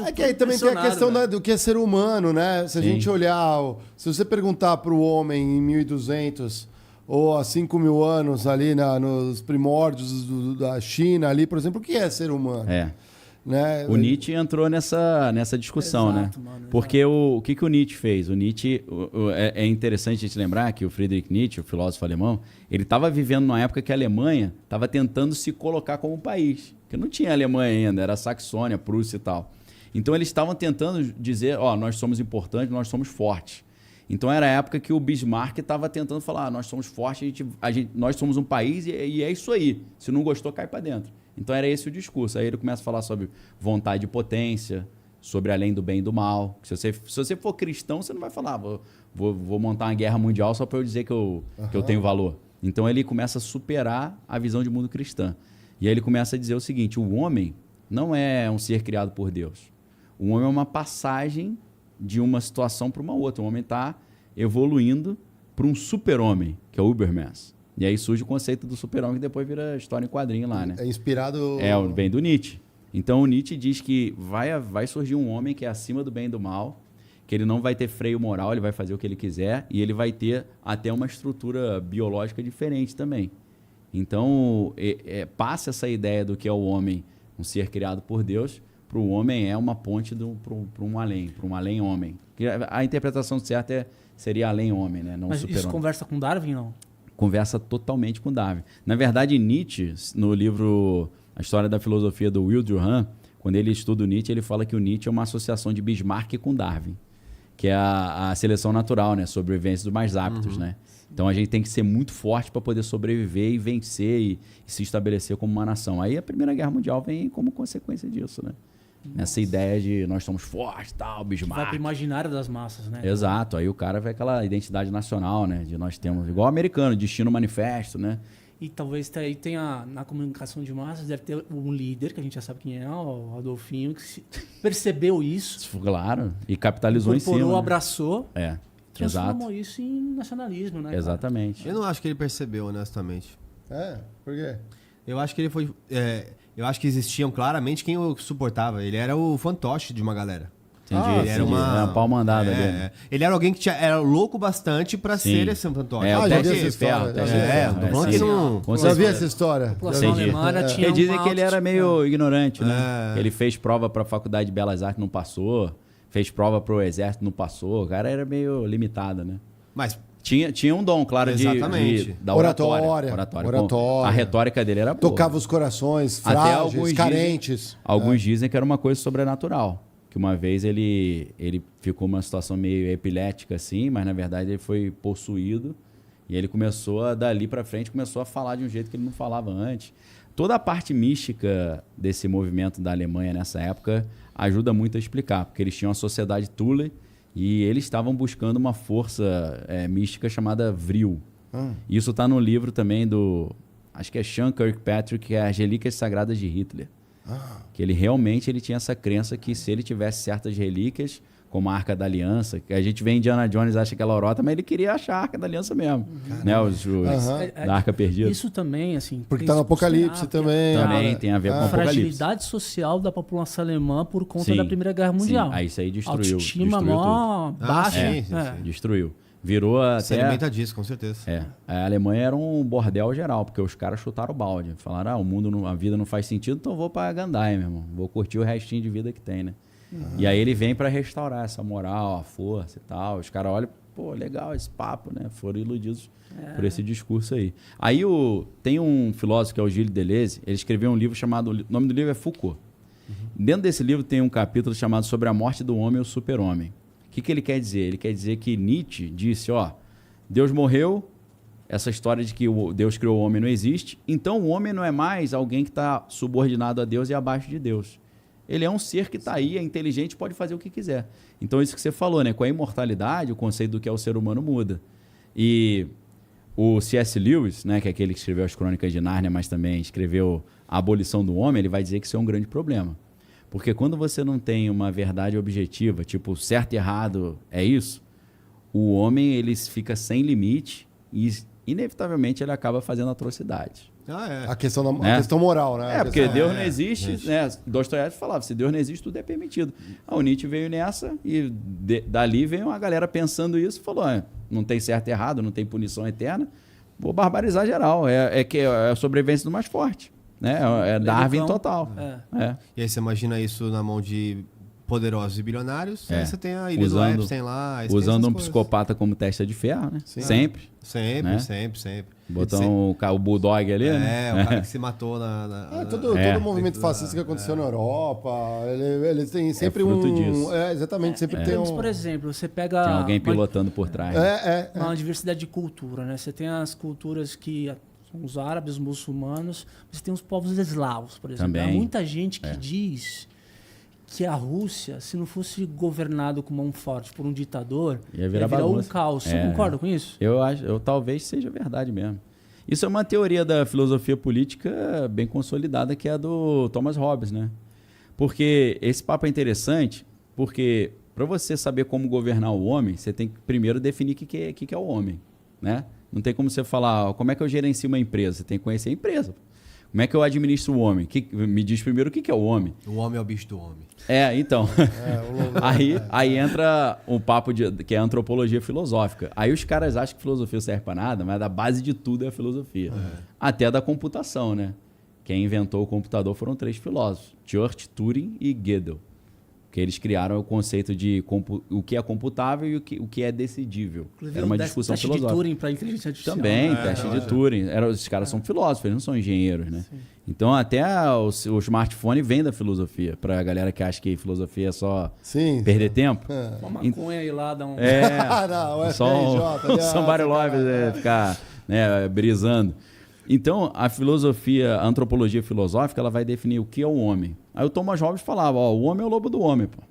É que aí também tem a questão do que é ser humano, né? Se a gente olhar, se você perguntar para o homem em 1200 ou há 5.000 anos ali nos primórdios da China ali, por exemplo, o que é ser humano? Né? O Nietzsche entrou nessa discussão, Exato, né? Mano, porque o que o Nietzsche fez? O Nietzsche, é interessante a gente lembrar que o Friedrich Nietzsche, o filósofo alemão, ele estava vivendo numa época que a Alemanha estava tentando se colocar como um país, que não tinha Alemanha ainda, era Saxônia, Prússia e tal. Então eles estavam tentando dizer, nós somos importantes, nós somos fortes. Então era a época que o Bismarck estava tentando falar, nós somos fortes, nós somos um país e é isso aí. Se não gostou, cai para dentro. Então era esse o discurso. Aí ele começa a falar sobre vontade e potência, sobre além do bem e do mal. Se você for cristão, você não vai falar, vou montar uma guerra mundial só para eu dizer que eu tenho valor. Então ele começa a superar a visão de mundo cristã. E aí ele começa a dizer o seguinte, o homem não é um ser criado por Deus. O homem é uma passagem de uma situação para uma outra. O homem está evoluindo para um super-homem, que é o Übermensch. E aí surge o conceito do super-homem, que depois vira história em quadrinho lá, né? É inspirado... Vem do Nietzsche. Então o Nietzsche diz que vai surgir um homem que é acima do bem e do mal, que ele não vai ter freio moral, ele vai fazer o que ele quiser, e ele vai ter até uma estrutura biológica diferente também. Então, passa essa ideia do que é o homem, um ser criado por Deus, para o homem é uma ponte para um além-homem. A interpretação certa seria além-homem, né? Não Mas super-homem. isso conversa com Darwin, não? Conversa totalmente com Darwin. Na verdade, Nietzsche, no livro A História da Filosofia do Will Durant, quando ele estuda o Nietzsche, ele fala que o Nietzsche é uma associação de Bismarck com Darwin, que é a seleção natural, né? Sobrevivência dos mais aptos, né? Então a gente tem que ser muito forte para poder sobreviver e vencer e se estabelecer como uma nação. Aí a Primeira Guerra Mundial vem como consequência disso, né? Nessa ideia de nós somos fortes, tal, Bismarck. Vai para o imaginário das massas, né? Exato. Aí o cara vê aquela identidade nacional, né? De nós temos, igual o americano, Destino Manifesto, né? E talvez aí tenha, na comunicação de massas, deve ter um líder, que a gente já sabe quem é, o Adolfinho, que percebeu isso. Claro. E capitalizou em cima. Incorporou, né? Abraçou. Transformou Exato. isso em nacionalismo, né? Exatamente. Eu não acho que ele percebeu, honestamente. Por quê? Eu acho que ele foi... eu acho que existiam claramente quem o suportava. Ele era o fantoche de uma galera. Entendi. Ele era uma pau mandada ali. Né? Ele era alguém que era louco bastante pra ser esse fantoche. O já vi teste essa de ferro. história. Teste de ferro. tô falando que não... Com Já vi certeza. essa história. A população Entendi. alemã tinha Porque dizem uma que ele era meio ignorante, né? É. Ele fez prova para a Faculdade de Belas Artes, não passou. Fez prova para o Exército, não passou. O cara era meio limitado, né? Mas... Tinha um dom, claro, Exatamente. da Oratória. A retórica dele era boa. Tocava os corações Até frágeis, carentes. Alguns dizem que era uma coisa sobrenatural. Que uma vez ele ficou numa situação meio epilética, assim, mas na verdade ele foi possuído. E ele começou, dali para frente, começou a falar de um jeito que ele não falava antes. Toda a parte mística desse movimento da Alemanha nessa época ajuda muito a explicar, porque eles tinham a sociedade Thule e eles estavam buscando uma força mística chamada Vril. Isso está no livro também acho que é Sean Kirkpatrick, que é As Relíquias Sagradas de Hitler. Que ele realmente tinha essa crença que se ele tivesse certas relíquias, como a Arca da Aliança, que a gente vê Indiana Jones, acha que é lorota, mas ele queria achar a Arca da Aliança mesmo. Né? Da Arca Perdida. Isso também, assim... Porque tá no Apocalipse também. Também tem a ver com o A Apocalipse. fragilidade social da população alemã por conta Sim, da Primeira Guerra Mundial. Sim. Isso aí destruiu. Autoestima destruiu mó tudo. baixa. sim. Destruiu. Virou Se até... alimenta disso, com certeza. A Alemanha era um bordel geral, porque os caras chutaram o balde. Falaram, a vida não faz sentido, então eu vou pra Gandai, meu irmão. Vou curtir o restinho de vida que tem, né? E aí ele vem para restaurar essa moral, a força e tal. Os caras olham, pô, legal esse papo, né? Foram iludidos por esse discurso aí. Aí tem um filósofo que é o Gilles Deleuze, ele escreveu um livro chamado... O nome do livro é Foucault. Dentro desse livro tem um capítulo chamado Sobre a Morte do Homem e o Super-Homem. O que ele quer dizer? Ele quer dizer que Nietzsche disse, Deus morreu, essa história de que Deus criou o homem não existe, então o homem não é mais alguém que está subordinado a Deus e abaixo de Deus. Ele é um ser que está aí, é inteligente, pode fazer o que quiser. Então, isso que você falou, né? Com a imortalidade, o conceito do que é o ser humano muda. E o C.S. Lewis, né, que é aquele que escreveu as Crônicas de Nárnia, mas também escreveu A Abolição do Homem, ele vai dizer que isso é um grande problema. Porque quando você não tem uma verdade objetiva, tipo, certo e errado é isso, o homem ele fica sem limite e, inevitavelmente, ele acaba fazendo atrocidades. A questão, a Né? questão moral, né? Porque questão, Deus não existe, né? Dostoiévski falava, se Deus não existe, tudo é permitido. O Nietzsche veio nessa e dali veio uma galera pensando isso e falou, não tem certo e errado, não tem punição eterna, vou barbarizar geral, é a sobrevivência do mais forte, né? É Darwin total. E aí você imagina isso na mão de poderosos e bilionários, aí você tem a ilha do Usando- Epstein lá. aí você tem Usando essas um coisas. psicopata como testa de ferro, né? Sim. Sempre. Sempre, né? sempre. Botar o bulldog ali, né? O cara que se matou na... Todo movimento fascista que aconteceu na Europa, ele tem sempre fruto disso. Exatamente, sempre tem Mas, um... por exemplo, você pega Tem alguém pilotando por trás. né? uma diversidade de cultura, né? Você tem as culturas que são os árabes, os muçulmanos, você tem os povos eslavos, por exemplo. Também. Há muita gente que diz que a Rússia, se não fosse governado com mão forte por um ditador, Ia virar um bagunça. caos. Você É. concorda com isso? Eu talvez seja verdade mesmo. Isso é uma teoria da filosofia política bem consolidada, que é a do Thomas Hobbes, né? Porque esse papo é interessante, porque para você saber como governar o homem, você tem que primeiro definir o que é o homem, né? Não tem como você falar, como é que eu gerencio uma empresa? Você tem que conhecer a empresa. Como é que eu administro o homem? Me diz primeiro o que é o homem. O homem é o bicho do homem. Então. Aí entra o papo que é a antropologia filosófica. Aí os caras acham que filosofia serve para nada, mas a base de tudo é a filosofia. Até da computação, né? Quem inventou o computador foram 3 filósofos: Church, Turing e Gödel. Que eles criaram o conceito de o que é computável e o que é decidível. Inclusive, Era uma o discussão teste filosófica. de Turing para inteligência artificial. Também, teste de Turing. Esses caras são filósofos, eles não são engenheiros, né? Sim. Então, até o smartphone vem da filosofia. Pra galera que acha que filosofia é só Sim. perder tempo. Uma maconha aí lá, dá um... Não, o Só FRJ, somebody love ficar brisando. Então, a antropologia filosófica, ela vai definir o que é o homem. Aí o Thomas Hobbes falava, o homem é o lobo do homem, pô.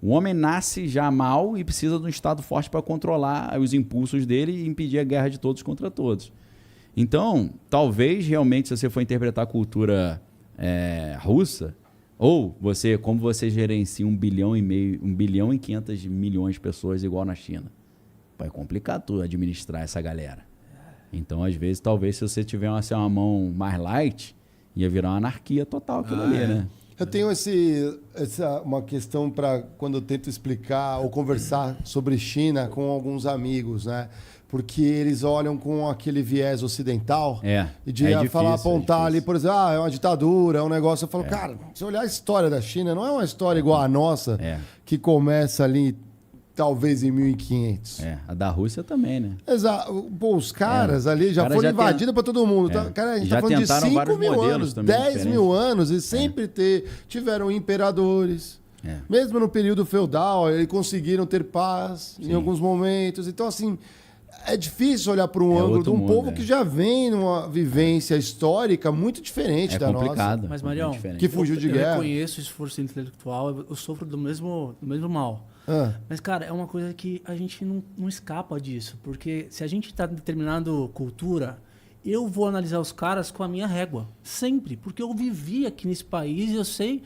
O homem nasce já mal e precisa de um estado forte para controlar os impulsos dele e impedir a guerra de todos contra todos. Então, talvez realmente, se você for interpretar a cultura russa, ou como você gerencia 1,5 bilhão, 1 bilhão e 500 milhões de pessoas igual na China, vai complicar tudo administrar essa galera. Então, às vezes, talvez se você tiver uma mão mais light, ia virar uma anarquia total aquilo ali, né? Eu tenho uma questão para quando eu tento explicar ou conversar sobre China com alguns amigos, né? Porque eles olham com aquele viés ocidental e de apontar ali, por exemplo, é uma ditadura, é um negócio. Eu falo, cara, se olhar a história da China, não é uma história igual a nossa, que começa ali talvez em 1500. A da Rússia também, né? Exato. Pô, os caras ali já foram invadidos para todo mundo. Cara, a gente já tá falando de tentaram 5 vários mil modelos anos, também 10 mil anos, e sempre tiveram imperadores. Mesmo no período feudal, eles conseguiram ter paz em alguns momentos. Então, assim, é difícil olhar para um ângulo de um povo que já vem numa vivência histórica muito diferente da complicado, nossa. Mas, Marião, que fugiu de guerra. Eu reconheço o esforço intelectual, eu sofro do mesmo mal. Mas, cara, é uma coisa que a gente não escapa disso. Porque se a gente está determinando cultura, eu vou analisar os caras com a minha régua. Sempre. Porque eu vivi aqui nesse país e eu sei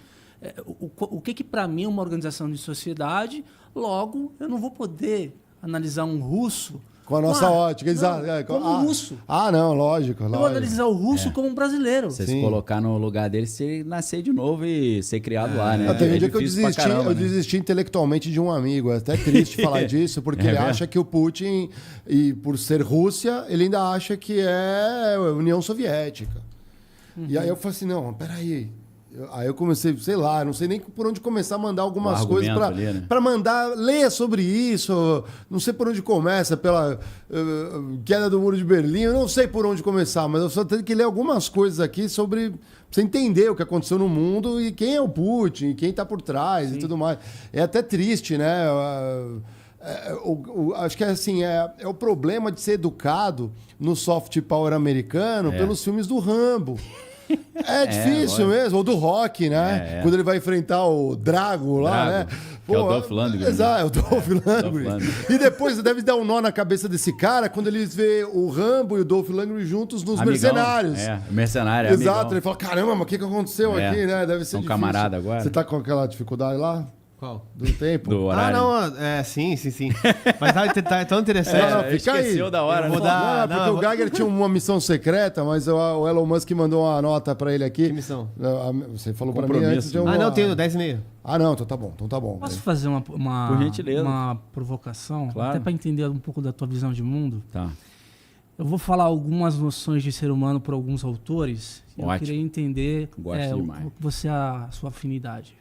o que para mim é uma organização de sociedade. Logo, eu não vou poder analisar um russo... Com a nossa ótica, exato. Como um russo. Não, lógico. Eu vou analisar o russo como um brasileiro. Você se colocar no lugar dele, você nascer de novo e ser criado lá, né? Teve um dia que eu desisti intelectualmente de um amigo. É até triste falar disso, porque ele acha que o Putin, e por ser Rússia, ele ainda acha que é União Soviética. E aí eu falei assim, não, peraí. Aí eu comecei, sei lá, não sei nem por onde começar a mandar algumas coisas para mandar, leia sobre isso, não sei por onde começa, pela queda do Muro de Berlim, eu não sei por onde começar, mas eu só tenho que ler algumas coisas aqui sobre você entender o que aconteceu no mundo e quem é o Putin, quem está por trás e tudo mais. É até triste, né? Acho que assim, é o problema de ser educado no soft power americano pelos filmes do Rambo. É difícil mesmo, ou do Rock, né? Quando ele vai enfrentar o Drago lá, né? Que é o Dolph Lundgren. Exato, é o Dolph Lundgren. E depois deve dar um nó na cabeça desse cara quando eles vê o Rambo e o Dolph Lundgren juntos nos Mercenários. Mercenário, exato, amigão. ele fala, caramba, mas o que aconteceu aqui, né? Deve ser difícil. Camarada agora. Você tá com aquela dificuldade lá? Qual? Do tempo? Do horário. Sim. Mas tá tão interessante. Não, fica aí. Esqueceu da hora. Eu vou né? dar- Porque o Geiger tinha uma missão secreta, mas o Elon Musk mandou uma nota pra ele aqui. Que missão? Você falou pra mim Compromisso. antes de uma... Não, tenho 10,5. Ah, não, então tá bom. Posso fazer Por gentileza. uma provocação? Claro. Até para entender um pouco da tua visão de mundo. Tá. Eu vou falar algumas noções de ser humano por alguns autores. Eu Ótimo. queria entender Gosto demais. a sua afinidade.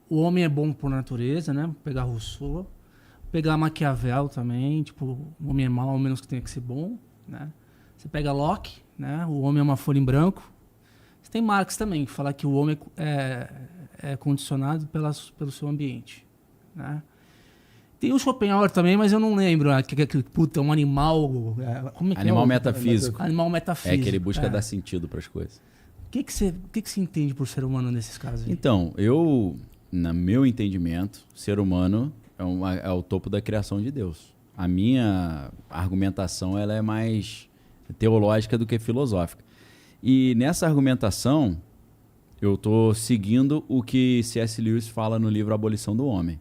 O homem é bom por natureza, né? Pegar Rousseau. Pegar Maquiavel também. Tipo, o homem é mau, ao menos que tenha que ser bom, né? Você pega Locke, né? O homem é uma folha em branco. Você tem Marx também, que fala que o homem é condicionado pelo seu ambiente, né? Tem o Schopenhauer também, mas eu não lembro. Puta, um animal... como é que Animal é? metafísico. Animal metafísico. É que ele busca dar sentido para as coisas. O que você entende por ser humano nesses casos aí? Então, no meu entendimento, ser humano é o topo da criação de Deus. A minha argumentação ela é mais teológica do que filosófica. E nessa argumentação, eu estou seguindo o que C.S. Lewis fala no livro Abolição do Homem.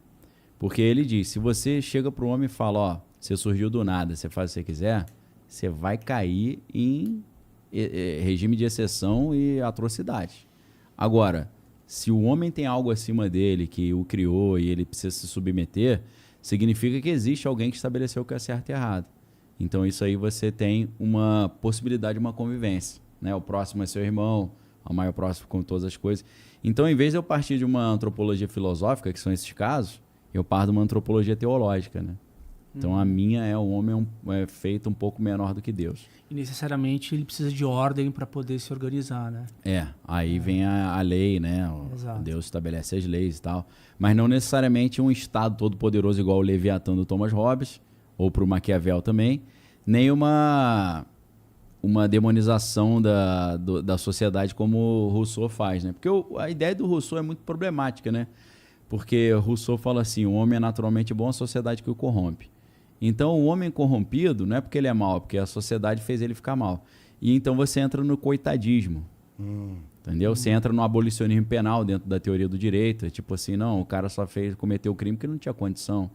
Porque ele diz, se você chega para o homem e fala, ó, você surgiu do nada, você faz o que você quiser, você vai cair em regime de exceção e atrocidade. Agora, se o homem tem algo acima dele que o criou e ele precisa se submeter, significa que existe alguém que estabeleceu o que é certo e errado. Então isso aí você tem uma possibilidade de uma convivência, né? O próximo é seu irmão, o maior próximo com todas as coisas. Então, em vez de eu partir de uma antropologia filosófica, que são esses casos, eu parto de uma antropologia teológica, né? Então a minha o homem é feito um pouco menor do que Deus. E necessariamente ele precisa de ordem para poder se organizar, né? Aí vem a lei, né? Exato. Deus estabelece as leis e tal. Mas não necessariamente um Estado todo poderoso igual o Leviatã do Thomas Hobbes, ou para o Maquiavel também, nem uma demonização da sociedade como o Rousseau faz, né? Porque a ideia do Rousseau é muito problemática, né? Porque Rousseau fala assim, o homem é naturalmente bom, a sociedade que o corrompe. Então, o homem corrompido não é porque ele é mau, é porque a sociedade fez ele ficar mal. E então você entra no coitadismo, entendeu? Você entra no abolicionismo penal dentro da teoria do direito. É tipo assim, não, o cara só cometeu o crime porque não tinha condição.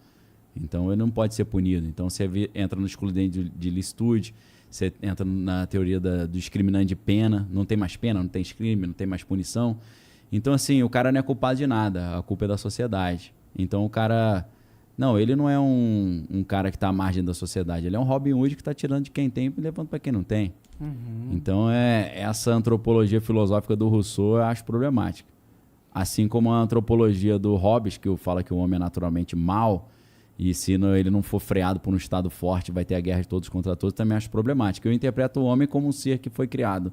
Então, ele não pode ser punido. Então, você entra no excludente de licitude, você entra na teoria do discriminante de pena. Não tem mais pena, não tem crime, não tem mais punição. Então, assim, o cara não é culpado de nada, a culpa é da sociedade. Então, o cara... Não, ele não é um cara que está à margem da sociedade, ele é um Robin Hood que está tirando de quem tem e levando para quem não tem. Então, essa antropologia filosófica do Rousseau eu acho problemática. Assim como a antropologia do Hobbes, que fala que o homem é naturalmente mau, e se ele não for freado por um Estado forte, vai ter a guerra de todos contra todos, também acho problemática. Eu interpreto o homem como um ser que foi criado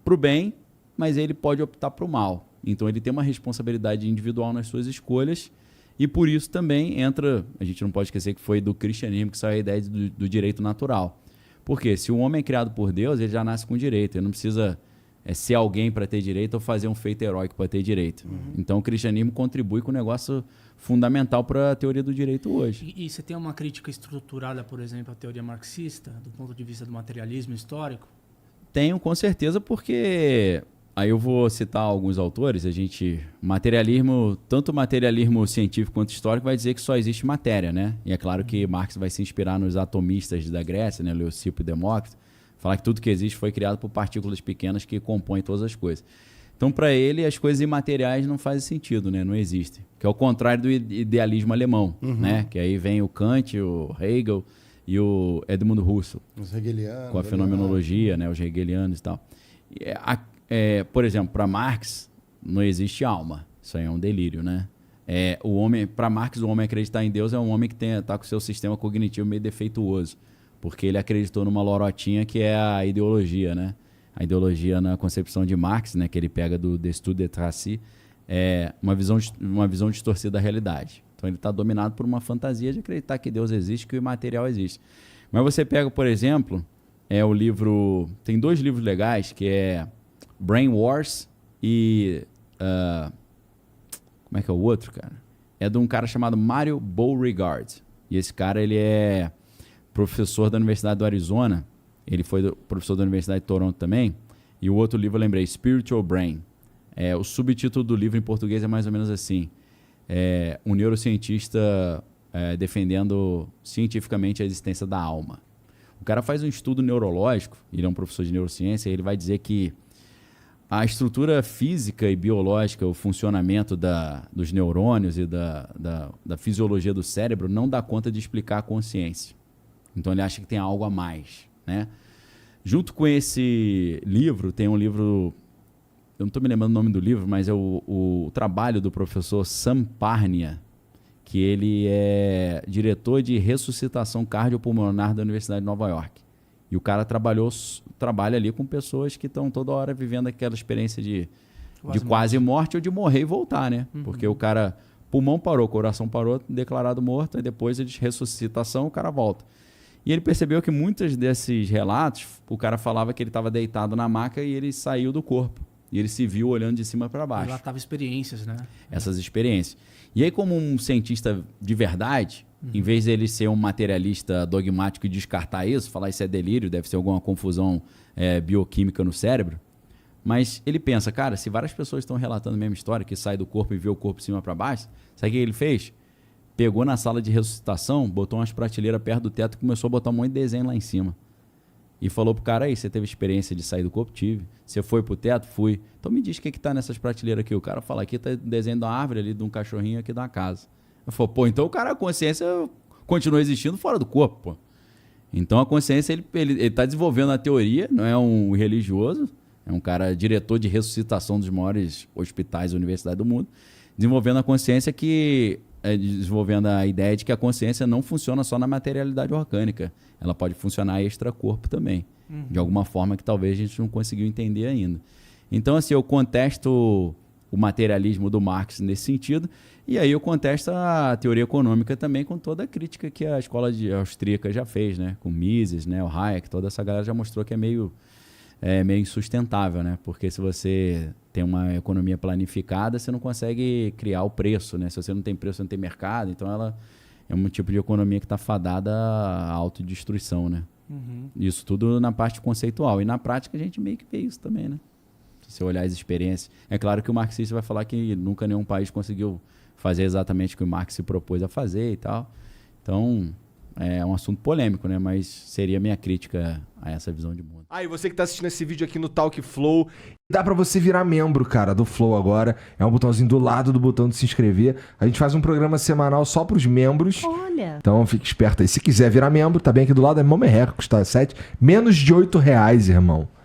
para o bem, mas ele pode optar para o mal. Então ele tem uma responsabilidade individual nas suas escolhas e por isso também entra, a gente não pode esquecer que foi do cristianismo que saiu a ideia do direito natural. Porque se o homem é criado por Deus, ele já nasce com direito, ele não precisa ser alguém para ter direito ou fazer um feito heróico para ter direito. Então o cristianismo contribui com um negócio fundamental para a teoria do direito hoje. E você tem uma crítica estruturada, por exemplo, à teoria marxista, do ponto de vista do materialismo histórico? Tenho, com certeza, porque... Aí eu vou citar alguns autores, tanto materialismo científico quanto histórico vai dizer que só existe matéria, né? E é claro que Marx vai se inspirar nos atomistas da Grécia, né? Leucipo e Demócrito, falar que tudo que existe foi criado por partículas pequenas que compõem todas as coisas. Então, para ele, as coisas imateriais não fazem sentido, né? Não existem. Que é o contrário do idealismo alemão, né? Que aí vem o Kant, o Hegel e o Edmund Husserl. Os hegelianos. Com a fenomenologia, né? Os hegelianos e tal. Por exemplo, para Marx, não existe alma. Isso aí é um delírio, né? Para Marx, o homem acreditar em Deus é um homem que está com o seu sistema cognitivo meio defeituoso. Porque ele acreditou numa lorotinha que é a ideologia, né? A ideologia na concepção de Marx, né? Que ele pega do Estude de Tracy, é uma visão distorcida da realidade. Então ele está dominado por uma fantasia de acreditar que Deus existe, que o imaterial existe. Mas você pega, por exemplo, o livro... Tem 2 livros legais, que é Brain Wars e... como é que é o outro, cara? É de um cara chamado Mario Beauregard. E esse cara, ele é professor da Universidade do Arizona. Ele foi professor da Universidade de Toronto também. E o outro livro eu lembrei, Spiritual Brain. O subtítulo do livro em português é mais ou menos assim. Um neurocientista defendendo cientificamente a existência da alma. O cara faz um estudo neurológico, ele é um professor de neurociência, e ele vai dizer que a estrutura física e biológica, o funcionamento dos neurônios e da fisiologia do cérebro não dá conta de explicar a consciência. Então ele acha que tem algo a mais, né? Junto com esse livro, tem um livro, eu não estou me lembrando o nome do livro, mas é o trabalho do professor Sam Parnia, que ele é diretor de ressuscitação cardiopulmonar da Universidade de Nova York. E o cara trabalha ali com pessoas que estão toda hora vivendo aquela experiência de quase morte ou de morrer e voltar, né? Porque o cara, pulmão parou, coração parou, declarado morto, e depois de ressuscitação o cara volta. E ele percebeu que muitos desses relatos, o cara falava que ele estava deitado na maca e ele saiu do corpo. E ele se viu olhando de cima para baixo. Relatava experiências, né? Essas experiências. E aí, como um cientista de verdade, em vez de ele ser um materialista dogmático e descartar isso, falar isso é delírio, deve ser alguma confusão bioquímica no cérebro, mas ele pensa, cara, se várias pessoas estão relatando a mesma história, que sai do corpo e vê o corpo de cima para baixo, sabe o que ele fez? Pegou na sala de ressuscitação, botou umas prateleiras perto do teto e começou a botar um monte de desenho lá em cima. E falou pro cara, aí, você teve experiência de sair do corpo? Tive. Você foi pro teto? Fui. Então me diz o que tá nessas prateleiras aqui. O cara fala, aqui tá desenho de uma árvore, ali de um cachorrinho, aqui da casa. Eu falo, pô, então o cara, a consciência continua existindo fora do corpo, pô. Então a consciência, ele tá desenvolvendo a teoria, não é um religioso, é um cara diretor de ressuscitação dos maiores hospitais e universidades do mundo, desenvolvendo a consciência desenvolvendo a ideia de que a consciência não funciona só na materialidade orgânica. Ela pode funcionar extracorpo também. De alguma forma que talvez a gente não conseguiu entender ainda. Então, assim, eu contesto o materialismo do Marx nesse sentido, e aí eu contesto a teoria econômica também com toda a crítica que a escola austríaca já fez, né? Com Mises, né? O Hayek, toda essa galera já mostrou que é meio insustentável, né? Porque se você tem uma economia planificada, você não consegue criar o preço, né? Se você não tem preço, você não tem mercado. Então, ela é um tipo de economia que está fadada à autodestruição, né? Isso tudo na parte conceitual. E na prática, a gente meio que vê isso também, né? Se você olhar as experiências. É claro que o marxista vai falar que nunca nenhum país conseguiu fazer exatamente o que o Marx se propôs a fazer e tal. Então, é um assunto polêmico, né? Mas seria a minha crítica a essa visão de mundo. E você que tá assistindo esse vídeo aqui no Talk Flow, dá pra você virar membro, cara, do Flow agora. É um botãozinho do lado do botão de se inscrever. A gente faz um programa semanal só pros membros. Olha! Então fique esperto aí. Se quiser virar membro, tá bem aqui do lado, é mó merreca, custa menos de R$8, irmão.